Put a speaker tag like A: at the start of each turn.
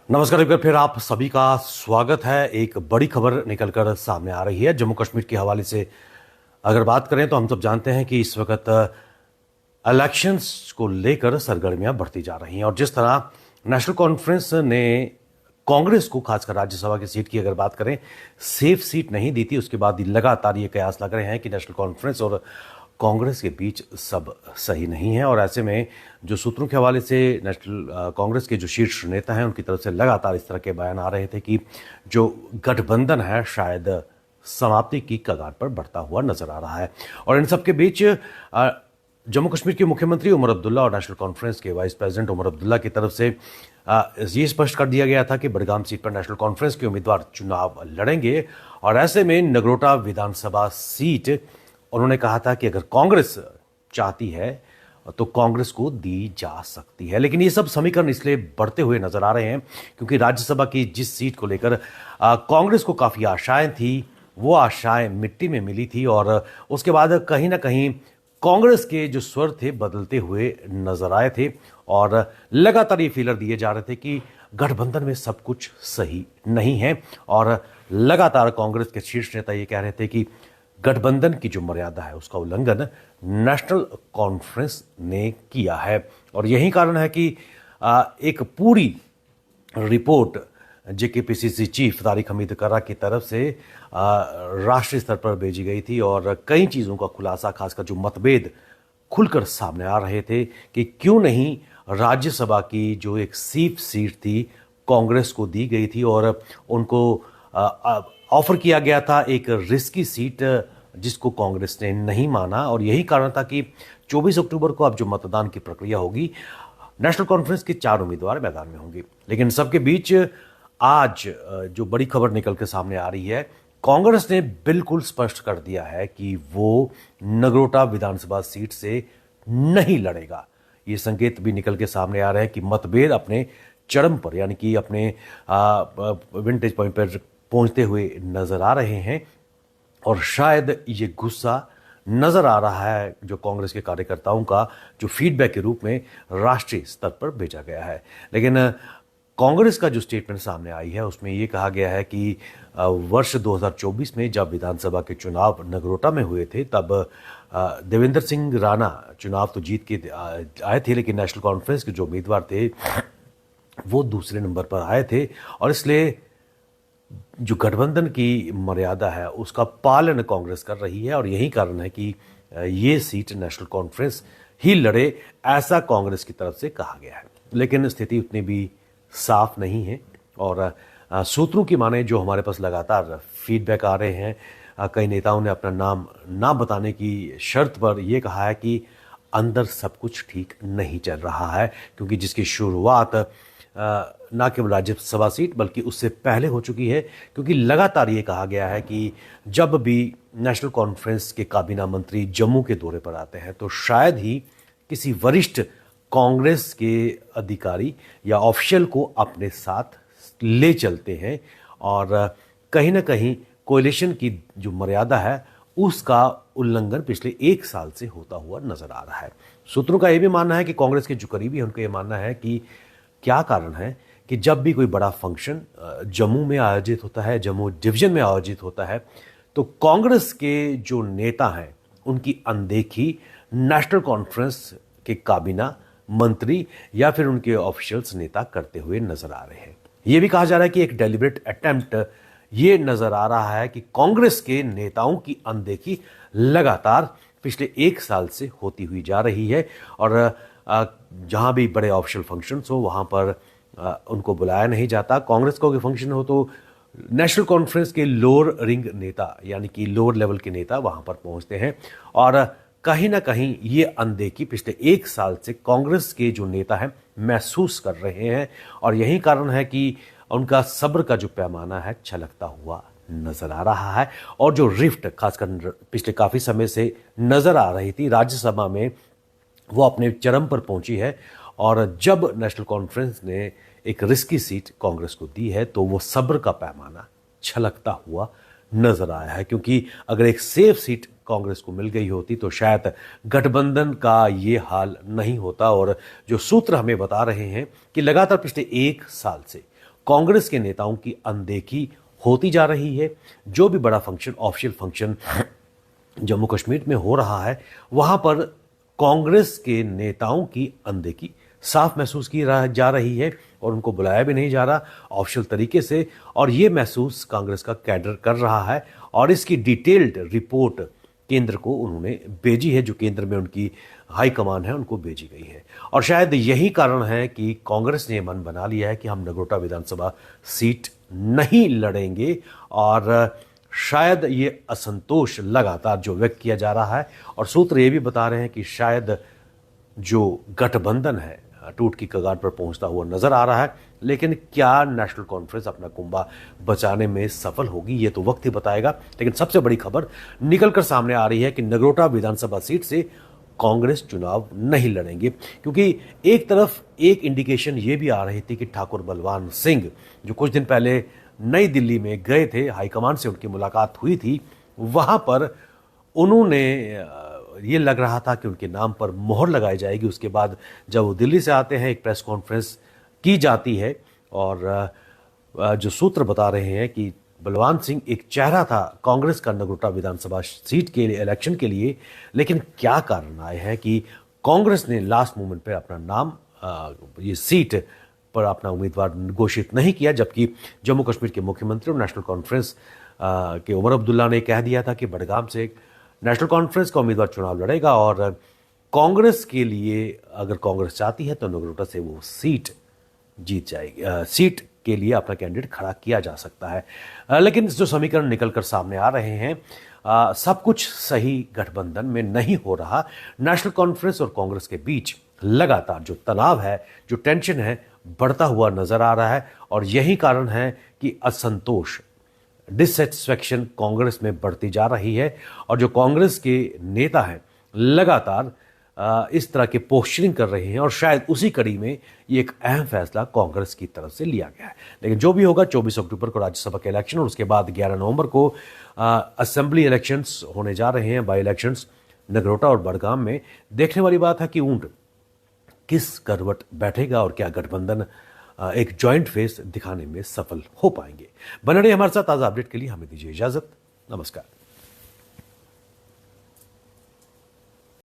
A: नमस्कार। एक बार फिर आप सभी का स्वागत है। एक बड़ी खबर निकलकर सामने आ रही है जम्मू कश्मीर के हवाले से। अगर बात करें तो हम सब जानते हैं कि इस वक्त इलेक्शंस को लेकर सरगर्मियां बढ़ती जा रही हैं और जिस तरह नेशनल कॉन्फ्रेंस ने कांग्रेस को, खासकर राज्यसभा की सीट की अगर बात करें, सेफ सीट नहीं दी थी, उसके बाद लगातार ये कयास लग रहे हैं कि नेशनल कॉन्फ्रेंस और कांग्रेस के बीच सब सही नहीं है। और ऐसे में जो सूत्रों के हवाले से नेशनल कांग्रेस के जो शीर्ष नेता हैं उनकी तरफ से लगातार इस तरह के बयान आ रहे थे कि जो गठबंधन है शायद समाप्ति की कगार पर बढ़ता हुआ नजर आ रहा है। और इन सब के बीच जम्मू कश्मीर के मुख्यमंत्री उमर अब्दुल्ला और नेशनल कॉन्फ्रेंस के वाइस प्रेसिडेंट उमर अब्दुल्ला की तरफ से ये स्पष्ट कर दिया गया था कि बडगाम सीट पर नेशनल कॉन्फ्रेंस के उम्मीदवार चुनाव लड़ेंगे। और ऐसे में नगरोटा विधानसभा सीट उन्होंने कहा था कि अगर कांग्रेस चाहती है तो कांग्रेस को दी जा सकती है। लेकिन ये सब समीकरण इसलिए बढ़ते हुए नजर आ रहे हैं क्योंकि राज्यसभा की जिस सीट को लेकर कांग्रेस को काफी आशाएं थी, वो आशाएं मिट्टी में मिली थी। और उसके बाद कहीं ना कहीं कांग्रेस के जो स्वर थे बदलते हुए नजर आए थे और लगातार ये फीलर दिए जा रहे थे कि गठबंधन में सब कुछ सही नहीं है। और लगातार कांग्रेस के शीर्ष नेता ये कह रहे थे कि गठबंधन की जो मर्यादा है उसका उल्लंघन नेशनल कॉन्फ्रेंस ने किया है। और यही कारण है कि एक पूरी report JKPCC chief Tariq Hamid Karra की तरफ से राष्ट्रीय स्तर पर भेजी गई थी और कई चीज़ों का खुलासा, खासकर जो मतभेद खुलकर सामने आ रहे थे कि क्यों नहीं राज्यसभा की जो एक सेफ सीट थी कांग्रेस को दी गई थी और उनको ऑफर किया गया था एक रिस्की सीट जिसको कांग्रेस ने नहीं माना। और यही कारण था कि 24 अक्टूबर को अब जो मतदान की प्रक्रिया होगी, नेशनल कॉन्फ्रेंस के 4 उम्मीदवार मैदान में होंगे। लेकिन सबके बीच आज जो बड़ी खबर निकल के सामने आ रही है, कांग्रेस ने बिल्कुल स्पष्ट कर दिया है कि वो नगरोटा विधानसभा सीट से नहीं लड़ेगा। ये संकेत भी निकल के सामने आ रहे हैं कि मतभेद अपने चरम पर, यानी कि अपने विंटेज पॉइंट पर पहुंचते हुए नजर आ रहे हैं। और शायद ये गुस्सा नजर आ रहा है जो कांग्रेस के कार्यकर्ताओं का, जो फीडबैक के रूप में राष्ट्रीय स्तर पर भेजा गया है। लेकिन कांग्रेस का जो स्टेटमेंट सामने आई है उसमें ये कहा गया है कि वर्ष 2024 में जब विधानसभा के चुनाव नगरोटा में हुए थे तब देवेंद्र सिंह राणा चुनाव तो जीत के आए थे, लेकिन नेशनल कॉन्फ्रेंस के जो उम्मीदवार थे वो दूसरे नंबर पर आए थे। और इसलिए जो गठबंधन की मर्यादा है उसका पालन कांग्रेस कर रही है और यही कारण है कि ये सीट नेशनल कॉन्फ्रेंस ही लड़े, ऐसा कांग्रेस की तरफ से कहा गया है। लेकिन स्थिति उतनी भी साफ नहीं है और सूत्रों की माने जो हमारे पास लगातार फीडबैक आ रहे हैं, कई नेताओं ने अपना नाम ना बताने की शर्त पर यह कहा है कि अंदर सब कुछ ठीक नहीं चल रहा है, क्योंकि जिसकी शुरुआत ना केवल राज्यसभा सीट बल्कि उससे पहले हो चुकी है। क्योंकि लगातार ये कहा गया है कि जब भी नेशनल कॉन्फ्रेंस के काबीना मंत्री जम्मू के दौरे पर आते हैं तो शायद ही किसी वरिष्ठ कांग्रेस के अधिकारी या ऑफिशियल को अपने साथ ले चलते हैं और कहीं ना कहीं कोalition की जो मर्यादा है उसका उल्लंघन पिछले 1 साल से होता हुआ नजर आ रहा है। सूत्रों का यह भी मानना है कि कांग्रेस के जो करीबी है उनका यह मानना है कि क्या कारण है कि जब भी कोई बड़ा फंक्शन जम्मू में आयोजित होता है, जम्मू डिवीजन में आयोजित होता है, तो कांग्रेस के जो नेता हैं उनकी अनदेखी नेशनल कॉन्फ्रेंस के काबीना मंत्री या फिर उनके ऑफिशियल्स नेता करते हुए नजर आ रहे हैं। यह भी कहा जा रहा है कि एक डेलिब्रेट अटेम्प्ट ये नजर आ रहा है कि कांग्रेस के नेताओं की अनदेखी लगातार पिछले 1 साल से होती हुई जा रही है और जहां भी बड़े ऑफिशियल फंक्शंस हो वहां पर उनको बुलाया नहीं जाता। कांग्रेस का कोई फंक्शन हो तो नेशनल कॉन्फ्रेंस के लोअर रिंग नेता, यानी कि लोअर लेवल के नेता वहां पर पहुंचते हैं और कहीं ना कहीं ये अनदेखी पिछले 1 साल से कांग्रेस के जो नेता हैं महसूस कर रहे हैं। और यही कारण है कि उनका सब्र का जो पैमाना है छलकता हुआ नजर आ रहा है। और जो रिफ्ट खासकर पिछले काफी समय से नजर आ रही थी राज्यसभा में, वो अपने चरम पर पहुंची है। और जब नेशनल कॉन्फ्रेंस ने एक रिस्की सीट कांग्रेस को दी है तो वो सब्र का पैमाना छलकता हुआ नजर आया है, क्योंकि अगर एक सेफ सीट कांग्रेस को मिल गई होती तो शायद गठबंधन का ये हाल नहीं होता। और जो सूत्र हमें बता रहे हैं कि लगातार पिछले 1 साल से कांग्रेस के नेताओं की अनदेखी होती जा रही है। जो भी बड़ा function, official function Jammu Kashmir में हो रहा है, वहां पर कांग्रेस के नेताओं की अनदेखी साफ महसूस की जा रही है और उनको बुलाया भी नहीं जा रहा ऑफिशियल तरीके से। और ये महसूस कांग्रेस का कैडर कर रहा है और इसकी डिटेल्ड रिपोर्ट केंद्र को उन्होंने भेजी है, जो केंद्र में उनकी हाई कमान है उनको भेजी गई है। और शायद यही कारण है कि कांग्रेस ने मन बना लिया है कि हम नगरोटा विधानसभा सीट नहीं लड़ेंगे। और शायद ये असंतोष लगातार जो व्यक्त किया जा रहा है, और सूत्र ये भी बता रहे हैं कि शायद जो गठबंधन है टूट की कगार पर पहुंचता हुआ नजर आ रहा है। लेकिन क्या नेशनल कॉन्फ्रेंस अपना कुंभा बचाने में सफल होगी, ये तो वक्त ही बताएगा। लेकिन सबसे बड़ी खबर निकलकर सामने आ रही है कि नगरोटा विधानसभा सीट से कांग्रेस चुनाव नहीं लड़ेंगे, क्योंकि एक तरफ एक इंडिकेशन ये भी आ रही थी कि ठाकुर बलवान सिंह, जो कुछ दिन पहले नई दिल्ली में गए थे, हाईकमान से उनकी मुलाकात हुई थी, वहां पर उन्होंने ये लग रहा था कि उनके नाम पर मोहर लगाई जाएगी। उसके बाद जब वो दिल्ली से आते हैं, एक प्रेस कॉन्फ्रेंस की जाती है और जो सूत्र बता रहे हैं कि बलवान सिंह एक चेहरा था कांग्रेस का नगरोटा विधानसभा सीट के लिए, इलेक्शन के लिए। लेकिन क्या कारण आए हैं कि कांग्रेस ने लास्ट मोमेंट पर अपना नाम ये सीट पर अपना उम्मीदवार घोषित नहीं किया, जबकि जम्मू कश्मीर के मुख्यमंत्री और नेशनल कॉन्फ्रेंस के उमर अब्दुल्ला ने कह दिया था कि बडगाम से नेशनल कॉन्फ्रेंस का उम्मीदवार चुनाव लड़ेगा और कांग्रेस के लिए अगर कांग्रेस चाहती है तो नगरोटा से वो सीट जीत जाएगी, सीट के लिए अपना कैंडिडेट खड़ा किया जा सकता है। लेकिन जो समीकरण निकलकर सामने आ रहे हैं, सब कुछ सही गठबंधन में नहीं हो रहा। नेशनल कॉन्फ्रेंस और कांग्रेस के बीच लगातार जो तनाव है, जो टेंशन है, बढ़ता हुआ नजर आ रहा है। और यही कारण है कि असंतोष, डिससेटिस्फैक्शन कांग्रेस में बढ़ती जा रही है। और जो कांग्रेस के नेता हैं लगातार इस तरह के पोस्चरिंग कर रहे हैं और शायद उसी कड़ी में ये एक अहम फैसला कांग्रेस की तरफ से लिया गया है। लेकिन जो भी होगा, 24 अक्टूबर को राज्यसभा के इलेक्शन और उसके बाद 11 नवंबर को असेंबली इलेक्शंस होने जा रहे हैं, बाई इलेक्शंस नगरोटा और बडगाम में। देखने वाली बात है कि ऊंट किस करवट बैठेगा और क्या गठबंधन एक जॉइंट फेस दिखाने में सफल हो पाएंगे। बने रहिए हमारे साथ। ताजा अपडेट के लिए हमें दीजिए इजाजत। नमस्कार।